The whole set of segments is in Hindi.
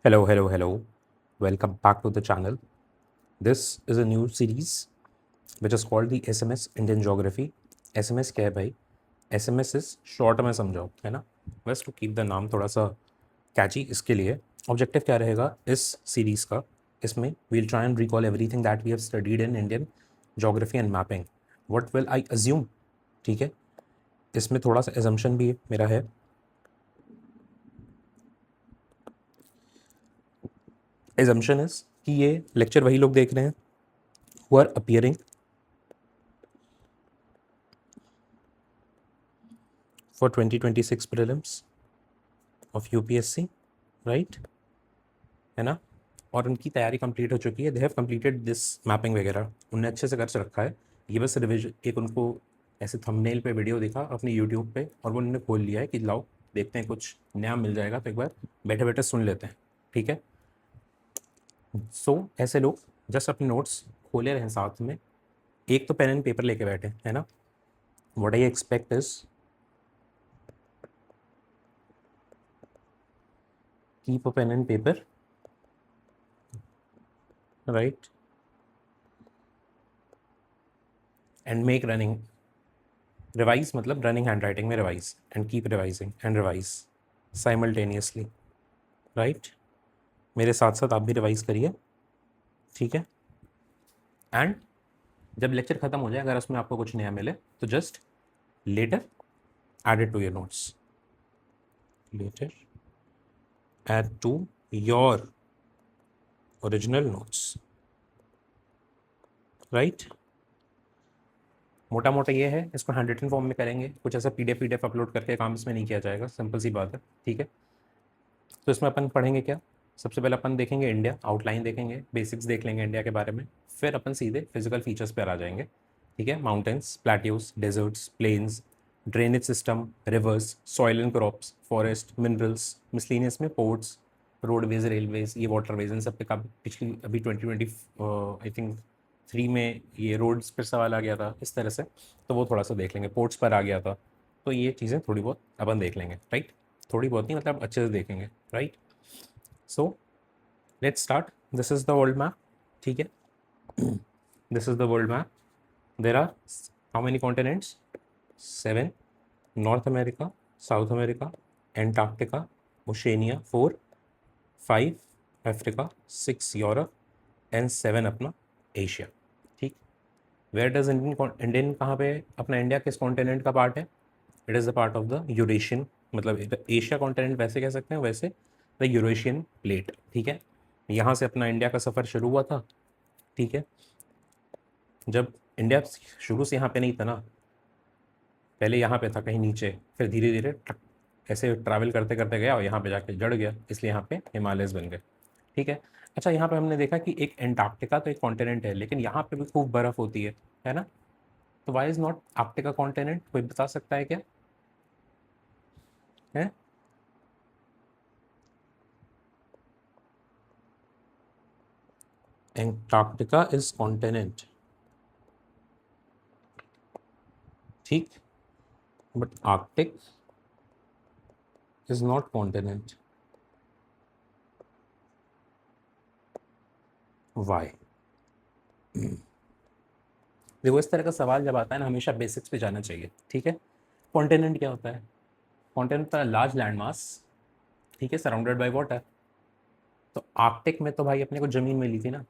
Hello, hello, hello. Welcome back to the channel. This is a new series which is called the SMS Indian Geography. SMS क्या है भाई? SMS is short में समझाओ, है ना? बस टू कीप द नाम थोड़ा सा कैची इसके लिए ऑब्जेक्टिव क्या रहेगा इस सीरीज़ का? इसमें we'll try and recall everything that we have studied in Indian geography and mapping. What will I assume? ठीक है, इसमें थोड़ा सा assumption भी मेरा है. Assumption is कि ये लेक्चर वही लोग देख रहे हैं who are appearing for 2026 prelims of UPSC, right, है ना? और उनकी तैयारी कंप्लीट हो चुकी है. They have completed this mapping वगैरह, उनने अच्छे से कर रखा है. ये बस रिविजन, एक उनको ऐसे थंबनेल पे वीडियो दिखा अपने यूट्यूब पे और वो उन्होंने खोल लिया है कि लाओ देखते हैं कुछ नया मिल जाएगा, तो एक बार बैठे बैठे सुन लेते हैं. ठीक है, सो ऐसे लोग जस्ट अपने नोट्स खोले रहें साथ में, एक तो पेन एंड पेपर लेके बैठे, है ना? What I expect is keep a pen and paper, right, and make running revise, मतलब रनिंग हैंड राइटिंग में revise, and keep revising and revise simultaneously, right? मेरे साथ साथ आप भी रिवाइज करिए, ठीक है? एंड जब लेक्चर खत्म हो जाए, अगर उसमें आपको कुछ नया मिले तो just later add it to your notes, later add to your original notes, right? मोटा मोटा ये है, इसको हैंड रिटन फॉर्म में करेंगे, कुछ ऐसा पीडीएफ अपलोड करके काम इसमें नहीं किया जाएगा, सिंपल सी बात है, ठीक है? तो इसमें अपन पढ़ेंगे क्या? सबसे पहले अपन देखेंगे इंडिया, आउटलाइन देखेंगे, बेसिक्स देख लेंगे इंडिया के बारे में, फिर अपन सीधे फिजिकल फीचर्स पर आ जाएंगे, ठीक है? Mountains, plateaus, deserts, plains, drainage system, rivers, soil and crops, forest, minerals, miscellaneous में पोर्ट्स, रोडवेज, रेलवेज, ये वाटरवेज, इन सब पे काफ़ी पिछली अभी 2020 आई थिंक 3 में ये रोड्स पर सवाल आ गया था इस तरह से, तो वो थोड़ा सा देख लेंगे. पोर्ट्स पर आ गया था, तो ये चीज़ें थोड़ी बहुत अपन देख लेंगे, राइट? थोड़ी बहुत नहीं, मतलब अच्छे से देखेंगे, right? So let's start. This is the world map, ठीक है? This is the world map. There are how many continents? 7. North America, South America, Antarctica, Oceania 4, 5 Africa, 6 Europe and 7 अपना एशिया, ठीक? वेयर डज इंडियन कहाँ पे अपना इंडिया किस कॉन्टिनेंट का पार्ट है? It is the part of the Eurasian, मतलब एशिया कॉन्टिनेंट वैसे कह सकते हैं, वैसे द यूरेशियन प्लेट, ठीक है? यहाँ से अपना इंडिया का सफ़र शुरू हुआ था, ठीक है? जब इंडिया शुरू से यहाँ पे नहीं था ना, पहले यहाँ पे था कहीं नीचे, फिर धीरे धीरे ऐसे ट्रैवल करते करते गया और यहाँ पे जाके जड़ गया, इसलिए यहाँ पे हिमालयस बन गए, ठीक है? अच्छा, यहाँ पे हमने देखा कि एक एंटार्क्टिका तो एक कॉन्टिनेंट है, लेकिन यहाँ पे भी खूब बर्फ़ होती है ना? तो why is not Arctica continent? कोई बता सकता है क्या? है? एंटार्क्टिका इज कॉन्टिनेंट, ठीक, but Arctic is not continent. Why? देखो, इस तरह का सवाल जब आता है ना, हमेशा बेसिक्स पे जाना चाहिए, ठीक है? कॉन्टिनेंट क्या होता है? कॉन्टिनेंट होता है लार्ज लैंड मास, ठीक है, सराउंडेड बाय वाटर. तो आर्कटिक में तो भाई अपने को ज़मीन मिली थी ना.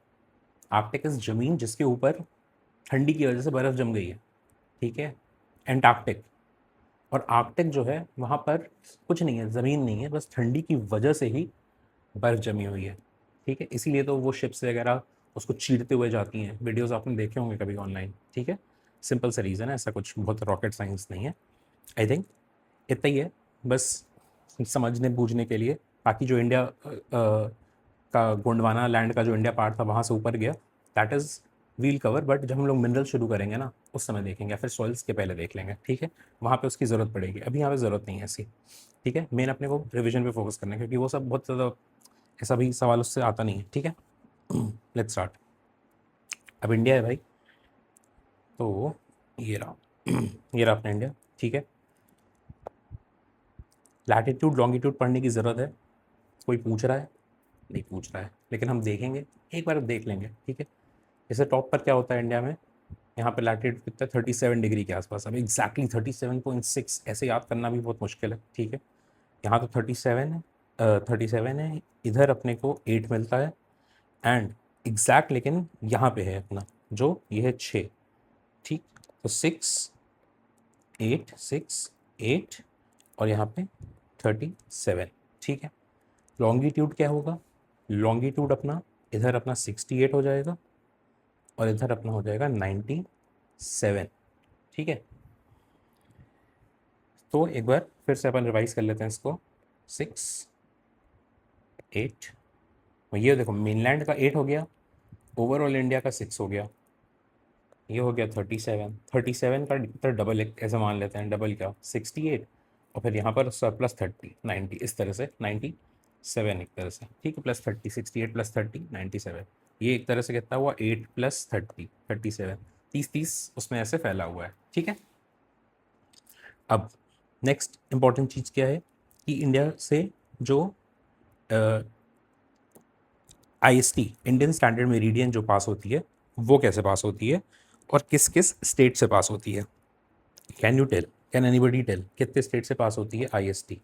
आर्कटिक इज ज़मीन जिसके ऊपर ठंडी की वजह से बर्फ़ जम गई है, ठीक है? एंटार्क्टिक और आर्कटिक जो है वहाँ पर कुछ नहीं है, ज़मीन नहीं है, बस ठंडी की वजह से ही बर्फ़ जमी हुई है, ठीक है? इसीलिए तो वो शिप्स वगैरह उसको चीरते हुए जाती हैं, वीडियोज़ आपने देखे होंगे कभी ऑनलाइन, ठीक है? सिंपल सा रीज़न है, ऐसा कुछ बहुत रॉकेट साइंस नहीं है. आई थिंक इतना ही है बस समझने बूझने के लिए. बाकी जो इंडिया का गोंडवाना लैंड का जो इंडिया पार्ट था वहाँ से ऊपर गया, that is wheel cover, but जब हम लोग मिनरल शुरू करेंगे ना उस समय देखेंगे, या फिर सॉइल्स के पहले देख लेंगे, ठीक है? वहाँ पे उसकी ज़रूरत पड़ेगी, अभी यहाँ पे ज़रूरत नहीं है ऐसी, ठीक है? मेन अपने को रिविजन पे फोकस करना है, क्योंकि वो सब बहुत ज़्यादा ऐसा भी सवाल उससे आता नहीं है, ठीक है? Let's start. अब इंडिया है भाई, तो ये रहा ये रहा अपना इंडिया, ठीक है? लैटिट्यूड लॉन्गिट्यूड पढ़ने की ज़रूरत है? कोई पूछ रहा है? नहीं पूछ रहा है, लेकिन हम देखेंगे, एक बार देख लेंगे, ठीक है। जैसे टॉप पर क्या होता है इंडिया में, यहाँ पे लैटिट्यूड कितना है 37 डिग्री के आसपास। अब एग्जैक्टली 37.6 ऐसे याद करना भी बहुत मुश्किल है, ठीक है। यहाँ तो 37 है, 37 है, इधर अपने को 8 मिलता है, एंड एग्जैक्ट लेकिन यहाँ पे है अपना जो ये है 6, ठीक। तो 6 8 और यहाँ पे 37, ठीक है। लॉन्गिट्यूड क्या होगा, लॉन्गिट्यूड अपना इधर अपना 68 हो जाएगा और इधर अपना हो जाएगा 97, ठीक है। तो एक बार फिर से अपन रिवाइज कर लेते हैं इसको। 6 8, ये देखो मेनलैंड का 8 हो गया, ओवरऑल इंडिया का 6 हो गया, ये हो गया 37 का इधर डबल एक ऐसे मान लेते हैं, डबल क्या 68, और फिर यहाँ पर प्लस 30 90, इस तरह से 97 एक तरह से, ठीक है। प्लस 30 68 प्लस 30 97, ये एक तरह से कितना हुआ 8 प्लस 30 37, 30 उसमें ऐसे फैला हुआ है, ठीक है। अब नेक्स्ट इंपॉर्टेंट चीज़ क्या है कि इंडिया से जो IST इंडियन स्टैंडर्ड मेरिडियन जो पास होती है वो कैसे पास होती है और किस किस स्टेट से पास होती है। Can you tell, can anybody tell कितने स्टेट से पास होती है IST?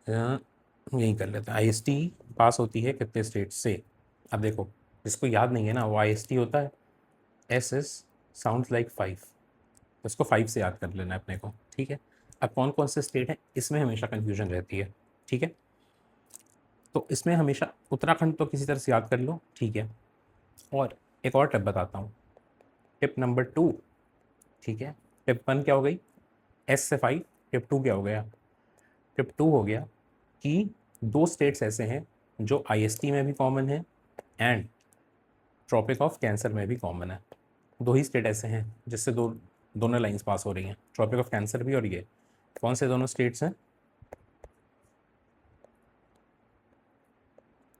यही कर लेते हैं, IST पास होती है कितने स्टेट से। अब देखो जिसको याद नहीं है ना, वो IST होता है SS साउंड्स लाइक 5, इसको 5 से याद कर लेना है अपने को, ठीक है। अब कौन कौन से स्टेट हैं इसमें हमेशा कन्फ्यूजन रहती है, ठीक है। तो इसमें हमेशा उत्तराखंड तो किसी तरह से याद कर लो, ठीक है। और एक और टिप बताता हूँ, टिप नंबर 2, ठीक है। टिप 1 क्या हो गई, S से 5। टिप 2 क्या हो गया, टिप 2 हो गया कि दो स्टेट्स ऐसे हैं जो IST में भी कॉमन है एंड ट्रॉपिक ऑफ कैंसर में भी कॉमन है। दो ही स्टेट ऐसे हैं जिससे दोनों लाइंस पास हो रही हैं, ट्रॉपिक ऑफ कैंसर भी और ये। कौन से दोनों स्टेट्स हैं,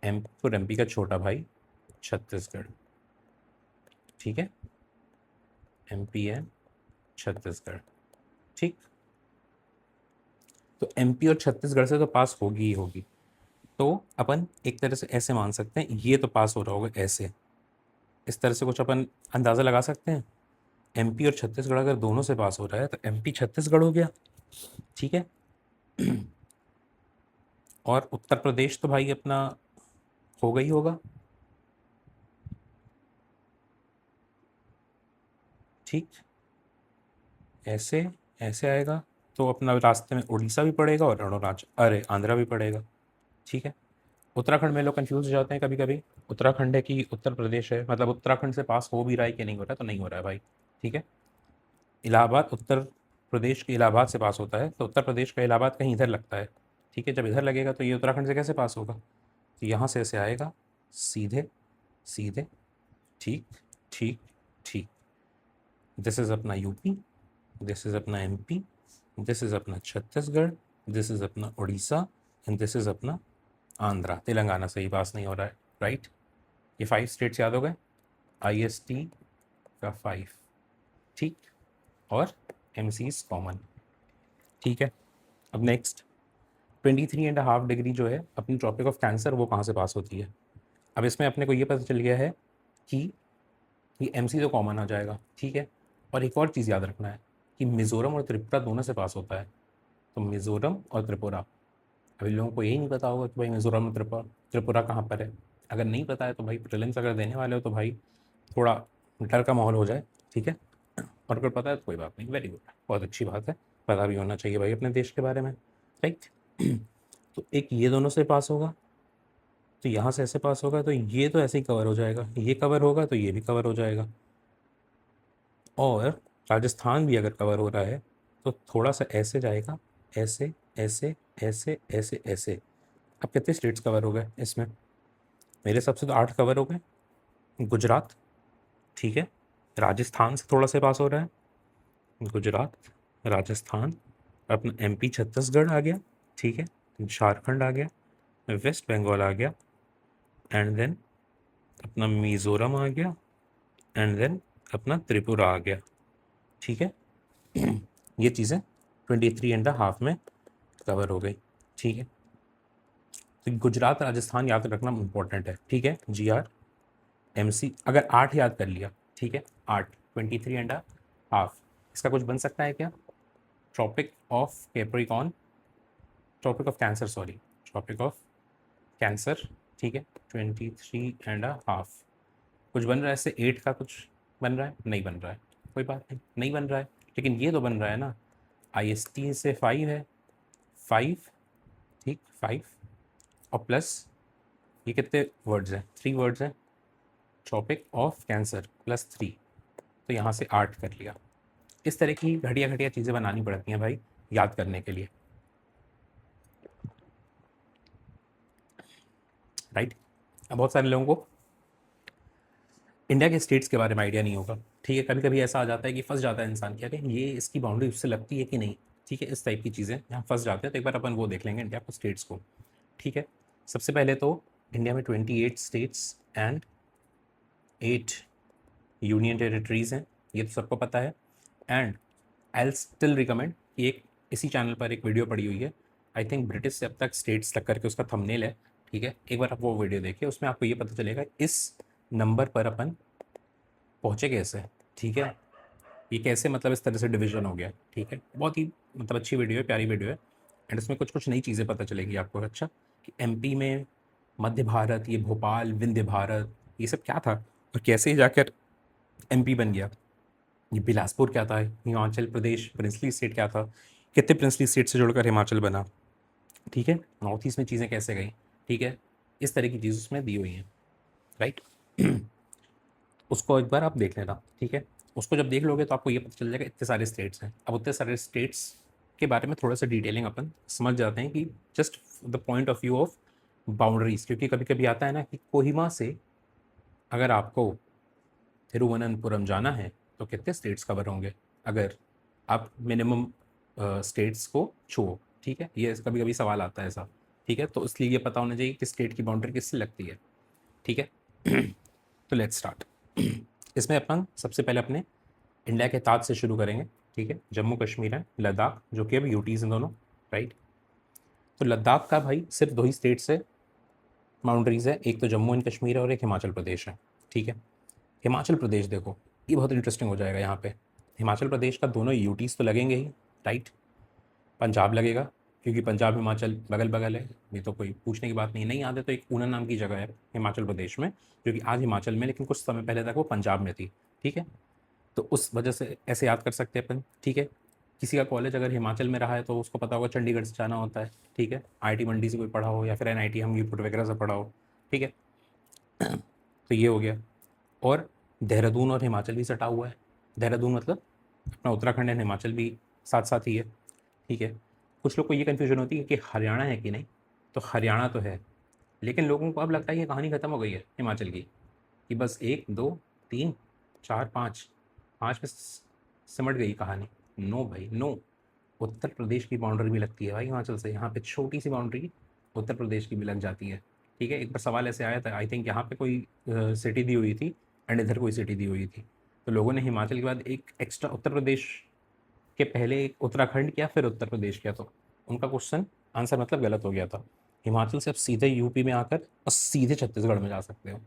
MP का छोटा भाई छत्तीसगढ़, ठीक है। MP एंड छत्तीसगढ़, ठीक। तो MP और छत्तीसगढ़ से तो पास होगी ही होगी, तो अपन एक तरह से ऐसे मान सकते हैं ये तो पास हो रहा होगा ऐसे, इस तरह से कुछ अपन अंदाज़ा लगा सकते हैं। MP और छत्तीसगढ़ अगर दोनों से पास हो रहा है तो MP छत्तीसगढ़ हो गया, ठीक है। और उत्तर प्रदेश तो भाई अपना होगा ही होगा, ठीक। ऐसे ऐसे आएगा तो अपना रास्ते में उड़ीसा भी पड़ेगा और अरुणाचल, अरे आंध्रा भी पड़ेगा, ठीक है। उत्तराखंड में लोग कंफ्यूज हो जाते हैं कभी कभी, उत्तराखंड है कि उत्तर प्रदेश है, मतलब उत्तराखंड से पास हो भी रहा है कि नहीं हो रहा है, तो नहीं हो रहा है भाई, ठीक है। इलाहाबाद उत्तर प्रदेश के इलाहाबाद से पास होता है, तो उत्तर प्रदेश का इलाहाबाद कहीं इधर लगता है, ठीक है। जब इधर लगेगा तो ये उत्तराखंड से कैसे पास होगा, तो यहाँ से ऐसे आएगा सीधे सीधे, ठीक ठीक ठीक। दिस इज़ अपना यूपी, दिस इज़ अपना MP, दिस इज़ अपना छत्तीसगढ़, दिस इज़ अपना उड़ीसा एंड दिस इज़ अपना आंध्रा। तेलंगाना से ही पास नहीं हो रहा है, राइट। ये 5 स्टेट्स याद हो गए, IST का 5, ठीक। और MCs कॉमन, ठीक है। अब नेक्स्ट 23.5 डिग्री जो है अपनी ट्रॉपिक ऑफ कैंसर, वो कहाँ से पास होती है। अब इसमें अपने को ये पता चल गया है कि ये MC तो कॉमन आ जाएगा, ठीक है। और एक और चीज़ याद रखना है कि मिज़ोरम और त्रिपुरा दोनों से पास होता है, तो मिज़ोरम और त्रिपुरा। अभी लोगों को यही नहीं पता होगा कि भाई मिज़ोरम और त्रिपुरा त्रिपुरा कहाँ पर है। अगर नहीं पता है तो भाई प्रीलिम्स अगर देने वाले हो तो भाई थोड़ा डर का माहौल हो जाए, ठीक है। और अगर पता है तो कोई बात नहीं, वेरी गुड, बहुत अच्छी बात है, पता भी होना चाहिए भाई अपने देश के बारे में, राइट। तो एक ये दोनों से पास होगा, तो यहाँ से ऐसे पास होगा, तो ये तो ऐसे ही कवर हो जाएगा, ये कवर होगा तो ये भी कवर हो जाएगा। और राजस्थान भी अगर कवर हो रहा है तो थोड़ा सा ऐसे जाएगा, ऐसे ऐसे ऐसे ऐसे ऐसे। अब कितने स्टेट्स कवर हो गए इसमें, मेरे हिसाब से तो 8 कवर हो गए। गुजरात, ठीक है, राजस्थान से थोड़ा सा पास हो रहा है, गुजरात राजस्थान, अपना MP छत्तीसगढ़ आ गया, ठीक है, झारखंड आ गया, वेस्ट बंगाल आ गया, एंड देन अपना मिज़ोरम आ गया, एंड देन अपना त्रिपुरा आ गया, ठीक है। ये चीज़ें 23.5 में कवर हो गई, ठीक है। तो गुजरात राजस्थान याद रखना इंपॉर्टेंट है, ठीक है। GRMC अगर 8 याद कर लिया, ठीक है, 8 23.5, इसका कुछ बन सकता है क्या? Tropic of Capricorn, tropic of cancer, sorry, tropic of cancer, ठीक है, 23.5 कुछ बन रहा है इससे? 8 का कुछ बन रहा है? नहीं बन रहा है, कोई बात नहीं, नहीं बन रहा है, लेकिन ये तो बन रहा है ना, IST से 5 है, 5, ठीक, 5 और प्लस ये कितने वर्ड्स हैं? 3 वर्ड्स हैं, ट्रॉपिक ऑफ कैंसर प्लस 3, तो यहाँ से 8 कर लिया। इस तरह की घटिया घटिया चीज़ें बनानी पड़ती हैं भाई याद करने के लिए, राइट। अब बहुत सारे लोगों को इंडिया के स्टेट्स के बारे में आइडिया नहीं होगा, ठीक है। कभी कभी ऐसा आ जाता है कि फंस जाता है इंसान, क्या कि ये इसकी बाउंड्री उससे लगती है कि नहीं, ठीक है, इस टाइप की चीज़ें यहाँ फंस जाते हैं। तो एक बार अपन वो देख लेंगे इंडिया को, स्टेट्स को, ठीक है। सबसे पहले तो इंडिया में 28 स्टेट्स एंड 8 यूनियन टेरिटरीज़ हैं, ये तो सबको पता है। एंड आई स्टिल रिकमेंड कि एक इसी चैनल पर एक वीडियो पड़ी हुई है, आई थिंक ब्रिटिश से अब तक स्टेट्स तक करके उसका थंबनेल है, ठीक है। एक बार आप वो वीडियो देखिए, उसमें आपको ये पता चलेगा इस नंबर पर अपन पहुँचे कैसे, ठीक है, ये कैसे मतलब इस तरह से डिवीजन हो गया, ठीक है। बहुत ही मतलब अच्छी वीडियो है, प्यारी वीडियो है। एंड इसमें कुछ कुछ नई चीज़ें पता चलेगी आपको, अच्छा, कि MP में मध्य भारत, ये भोपाल, विंध्य भारत, ये सब क्या था और कैसे जाकर MP बन गया। ये बिलासपुर क्या था, हिमाचल प्रदेश प्रिंसली स्टेट क्या था, कितने प्रिंसली स्टेट से जुड़कर हिमाचल बना, ठीक है। नॉर्थ ईस्ट में चीज़ें कैसे गई, ठीक है, इस तरह की चीज़ उसमें दी हुई हैं, राइट। उसको एक बार आप देख लेना, ठीक है। उसको जब देख लोगे तो आपको ये पता चल जाएगा इतने सारे स्टेट्स हैं। अब उतने सारे स्टेट्स के बारे में थोड़ा सा डिटेलिंग अपन समझ जाते हैं कि just the point of view of boundaries, क्योंकि कभी कभी आता है ना कि कोहिमा से अगर आपको तिरुवनंतपुरम जाना है तो कितने स्टेट्स कवर होंगे अगर आप मिनिमम स्टेट्स को छुओ, ठीक है। ये कभी कभी सवाल आता है ऐसा, ठीक है। तो इसलिए ये पता होना चाहिए कि स्टेट की बाउंड्री किससे लगती है, ठीक है। तो लेट्स स्टार्ट। इसमें अपन सबसे पहले अपने इंडिया के ताज से शुरू करेंगे, ठीक है। जम्मू कश्मीर है, लद्दाख, जो कि अब यूटीज़ हैं दोनों, राइट। तो लद्दाख का भाई सिर्फ 2 ही स्टेट से बाउंड्रीज है, एक तो जम्मू एंड कश्मीर है और एक हिमाचल प्रदेश है, ठीक है। हिमाचल प्रदेश देखो, ये बहुत इंटरेस्टिंग हो जाएगा यहाँ पे। हिमाचल प्रदेश का दोनों यूटीज़ तो लगेंगे ही, राइट। पंजाब लगेगा क्योंकि पंजाब हिमाचल बगल बगल है, ये तो कोई पूछने की बात नहीं। नहीं याद है तो एक ऊना नाम की जगह है हिमाचल प्रदेश में, जो कि आज हिमाचल में, लेकिन कुछ समय पहले तक वो पंजाब में थी, ठीक है। तो उस वजह से ऐसे याद कर सकते हैं अपन, ठीक है। किसी का कॉलेज अगर हिमाचल में रहा है तो उसको पता होगा चंडीगढ़ से जाना होता है, ठीक है। IIT मंडी से कोई पढ़ा हो या फिर NIT हमीरपुर वगैरह से पढ़ा हो, ठीक है। तो ये हो गया। और देहरादून और हिमाचल भी सटा हुआ है, देहरादून मतलब अपना उत्तराखंड एंड हिमाचल भी साथ साथ ही है, ठीक है। कुछ लोग को ये कन्फ्यूजन होती है कि हरियाणा है कि नहीं, तो हरियाणा तो है, लेकिन लोगों को अब लगता है ये कहानी ख़त्म हो गई है हिमाचल की, कि बस 1 2 3 4 5 5 में सिमट गई कहानी। नो भाई नो, उत्तर प्रदेश की बाउंड्री भी लगती है भाई हिमाचल से, यहाँ पे छोटी सी बाउंड्री उत्तर प्रदेश की भी लग जाती है, ठीक है। एक बार सवाल ऐसे आया था, आई थिंक यहाँ पे कोई सिटी दी हुई थी एंड इधर कोई सिटी दी हुई थी, तो लोगों ने हिमाचल के बाद एक एक्स्ट्रा उत्तर प्रदेश के पहले एक उत्तराखंड किया फिर उत्तर प्रदेश किया, तो उनका क्वेश्चन आंसर मतलब गलत हो गया था। हिमाचल से अब सीधे यूपी में आकर और सीधे छत्तीसगढ़ में जा सकते हो,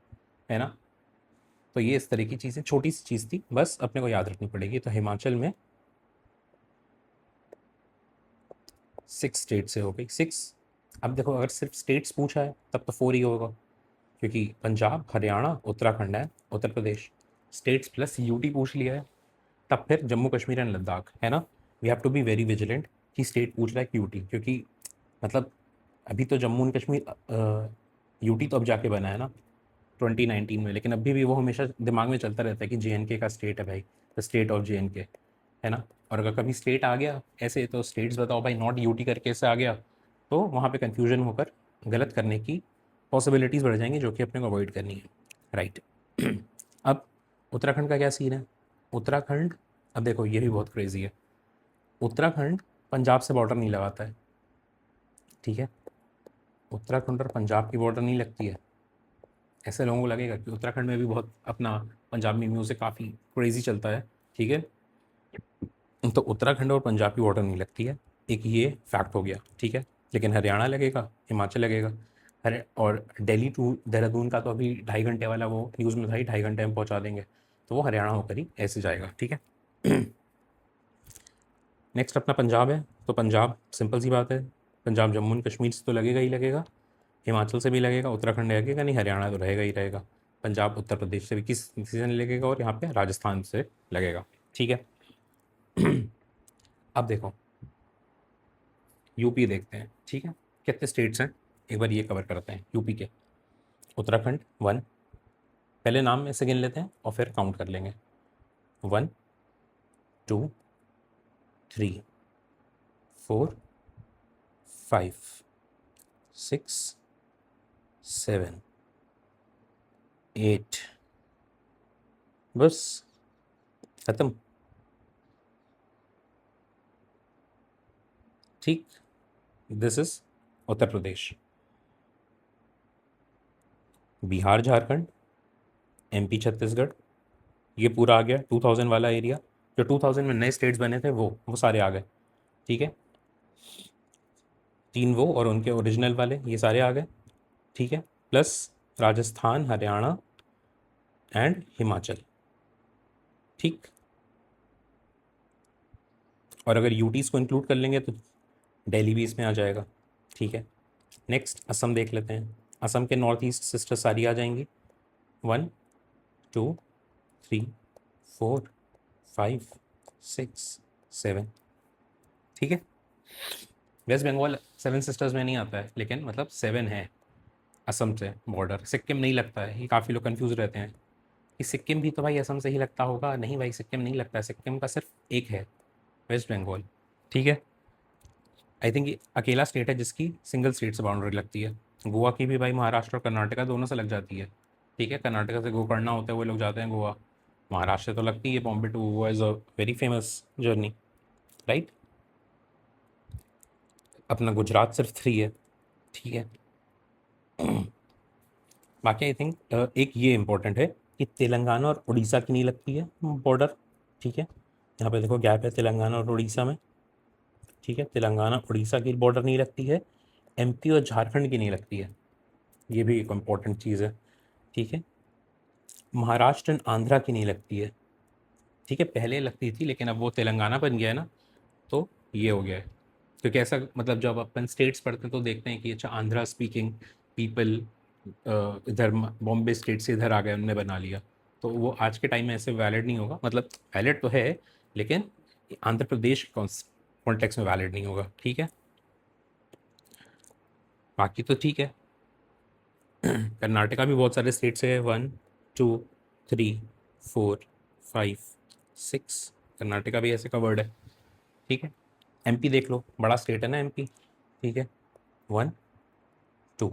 है ना। तो ये इस तरह की चीज़ें, छोटी सी चीज़ थी, बस अपने को याद रखनी पड़ेगी। तो हिमाचल में 6 स्टेट से हो गई 6। अब देखो अगर सिर्फ स्टेट्स पूछा है तब तो 4 ही होगा, क्योंकि पंजाब, हरियाणा, उत्तराखंड है, Uttar Pradesh, states plus UT पूछ लिया है, तब फिर जम्मू कश्मीर एंड लद्दाख, है ना। We have to be very vigilant कि स्टेट पूछ रहा है कि यूटी, क्योंकि मतलब अभी तो जम्मू एंड कश्मीर यूटी तो अब जाके बना है ना 2019 में, लेकिन अभी भी वो हमेशा दिमाग में चलता रहता है कि JNK का स्टेट है भाई, द स्टेट ऑफ JNK, है ना। और अगर कभी स्टेट आ गया ऐसे तो स्टेट्स बताओ भाई नॉट यूटी करके ऐसे आ गया, तो वहाँ पे कन्फ्यूजन होकर गलत करने की पॉसिबिलिटीज़ बढ़ जाएंगी, जो कि अपने को अवॉइड करनी है, राइट। अब उत्तराखंड का क्या सीन है? उत्तराखंड, अब देखो ये भी बहुत क्रेजी है, उत्तराखंड पंजाब से बॉर्डर नहीं लगाता है, ठीक है। उत्तराखंड और पंजाब की बॉर्डर नहीं लगती है। ऐसे लोगों को लगेगा कि उत्तराखंड में भी बहुत अपना पंजाबी म्यूज़िक काफ़ी क्रेजी चलता है, ठीक है। तो उत्तराखंड और पंजाब की बॉर्डर नहीं लगती है, एक ये फैक्ट हो गया, ठीक है। लेकिन हरियाणा लगेगा, हिमाचल लगेगा। और दिल्ली टू देहरादून का तो अभी 2.5 घंटे वाला वो न्यूज़ में था ही, 2.5 घंटे में पहुंचा देंगे, तो वो हरियाणा होकर ही ऐसे जाएगा, ठीक है। नेक्स्ट अपना पंजाब है, तो पंजाब सिंपल सी बात है, पंजाब जम्मू एंड कश्मीर से तो लगेगा ही लगेगा, हिमाचल से भी लगेगा, उत्तराखंड लगेगा नहीं, हरियाणा तो रहेगा ही रहेगा। पंजाब उत्तर प्रदेश से भी किसी से नहीं लगेगा, और यहाँ पे राजस्थान से लगेगा, ठीक है। अब देखो यूपी देखते हैं, ठीक है, कितने स्टेट्स हैं एक बार ये कवर करते हैं यूपी के। उत्तराखंड 1, पहले नाम में से गिन लेते हैं और फिर काउंट कर लेंगे। 1 2 3 4 5 6 7 8, बस खत्म, ठीक। This is Uttar Pradesh. Bihar Jharkhand, MP Chhattisgarh, ये पूरा आ गया 2000 वाला एरिया। जो 2000 में नए स्टेट्स बने थे वो सारे आ गए, ठीक है। 3 वो और उनके ओरिजिनल वाले ये सारे आ गए, ठीक है, प्लस राजस्थान, हरियाणा एंड हिमाचल, ठीक। और अगर यूटीज़ को इंक्लूड कर लेंगे तो दिल्ली भी इसमें आ जाएगा, ठीक है। नेक्स्ट असम देख लेते हैं, असम के नॉर्थ ईस्ट सिस्टर सारी आ जाएंगी। 1 2 3 4 5 6 7, ठीक है। वेस्ट बंगाल 7 सिस्टर्स में नहीं आता है, लेकिन मतलब 7 है असम से बॉर्डर। सिक्किम नहीं लगता है, ये काफ़ी लोग कंफ्यूज रहते हैं कि सिक्किम भी तो भाई असम से ही लगता होगा, नहीं भाई सिक्किम नहीं लगता है, सिक्किम का सिर्फ एक है, वेस्ट बंगाल, ठीक है। आई थिंक ये अकेला स्टेट है जिसकी सिंगल स्टेट से बाउंड्री लगती है। गोवा की भी भाई महाराष्ट्र और कर्नाटका दोनों से लग जाती है, ठीक है। कर्नाटका से गोकर्णा होते हुए लोग जाते हैं गोवा, महाराष्ट्र से तो लगती है Bombay to Goa is a very famous journey, right. अपना गुजरात सिर्फ 3 है, ठीक है। बाकी आई थिंक एक ये इम्पोर्टेंट है कि तेलंगाना और उड़ीसा की नहीं लगती है बॉर्डर, ठीक है। यहाँ पे देखो गैप है तेलंगाना और उड़ीसा में, ठीक है। तेलंगाना उड़ीसा की बॉर्डर नहीं लगती है, एमपी और झारखंड की नहीं लगती है, ये भी एक इम्पॉर्टेंट चीज़ है, ठीक है। महाराष्ट्र एंड आंध्रा की नहीं लगती है, ठीक है, पहले लगती थी लेकिन अब वो तेलंगाना बन गया है ना, तो ये हो गया है। क्योंकि ऐसा मतलब जब अपन स्टेट्स पढ़ते हैं तो देखते हैं कि अच्छा आंध्रा स्पीकिंग पीपल इधर बॉम्बे स्टेट से इधर आ गए, उनने बना लिया, तो वो आज के टाइम में ऐसे वैलिड नहीं होगा, मतलब वैलिड तो है लेकिन आंध्र प्रदेश कॉन्टेक्स्ट में वैलिड नहीं होगा, ठीक है। बाकी तो ठीक है। कर्नाटका भी बहुत सारे स्टेट से है, 1 2 3 4 5 6, कर्नाटका भी ऐसे कवर्ड है, ठीक है। एमपी देख लो, बड़ा स्टेट है ना एमपी, ठीक है। 1 2,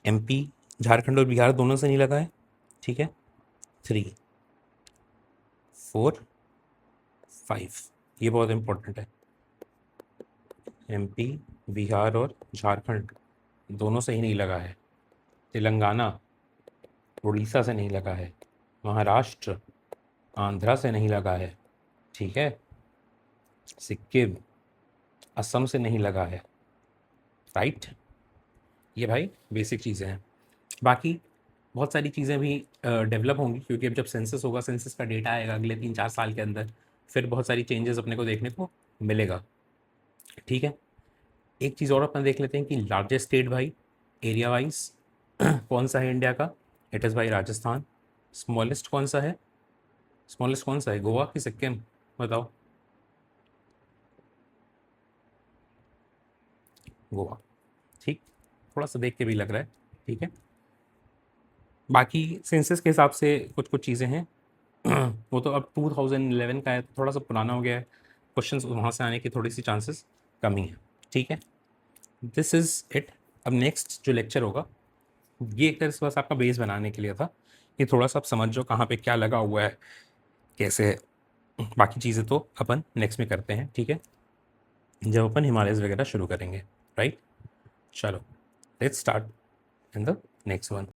एमपी झारखंड और बिहार दोनों से नहीं लगा है, ठीक है। 3 4 5, ये बहुत इंपॉर्टेंट है, एमपी बिहार और झारखंड दोनों से ही नहीं लगा है, तेलंगाना उड़ीसा से नहीं लगा है, महाराष्ट्र आंध्रा से नहीं लगा है, ठीक है। सिक्किम असम से नहीं लगा है, राइट। ये भाई बेसिक चीज़ें हैं। बाकी बहुत सारी चीज़ें भी डेवलप होंगी, क्योंकि अब जब सेंसस होगा, सेंसस का डेटा आएगा अगले 3-4 साल के अंदर, फिर बहुत सारी चेंजेस अपने को देखने को मिलेगा, ठीक है। एक चीज़ और अपन देख लेते हैं कि लार्जेस्ट स्टेट भाई एरिया वाइज कौन सा है इंडिया का, इट इज़ भाई राजस्थान। स्मॉलेस्ट कौन सा है, स्मॉलेस्ट कौन सा है, गोवा कि सिक्किम, बताओ। गोवा, ठीक, थोड़ा सा देख के भी लग रहा है, ठीक है। बाकी सेंसस के हिसाब से कुछ कुछ चीज़ें हैं, वो तो अब 2011 का है, तो थोड़ा सा पुराना हो गया है, क्वेश्चंस वहाँ से आने की थोड़ी सी चांसेस कमी है, ठीक है। This is it. अब नेक्स्ट जो लेक्चर होगा ये एक तरह से बस आपका बेस बनाने के लिए था कि थोड़ा सा आप समझ जाओ कहाँ पे क्या लगा हुआ है, कैसे है। बाकी चीज़ें तो अपन नेक्स्ट में करते हैं, ठीक है, जब अपन हिमालयस वगैरह शुरू करेंगे, राइट। चलो let's start in the next one.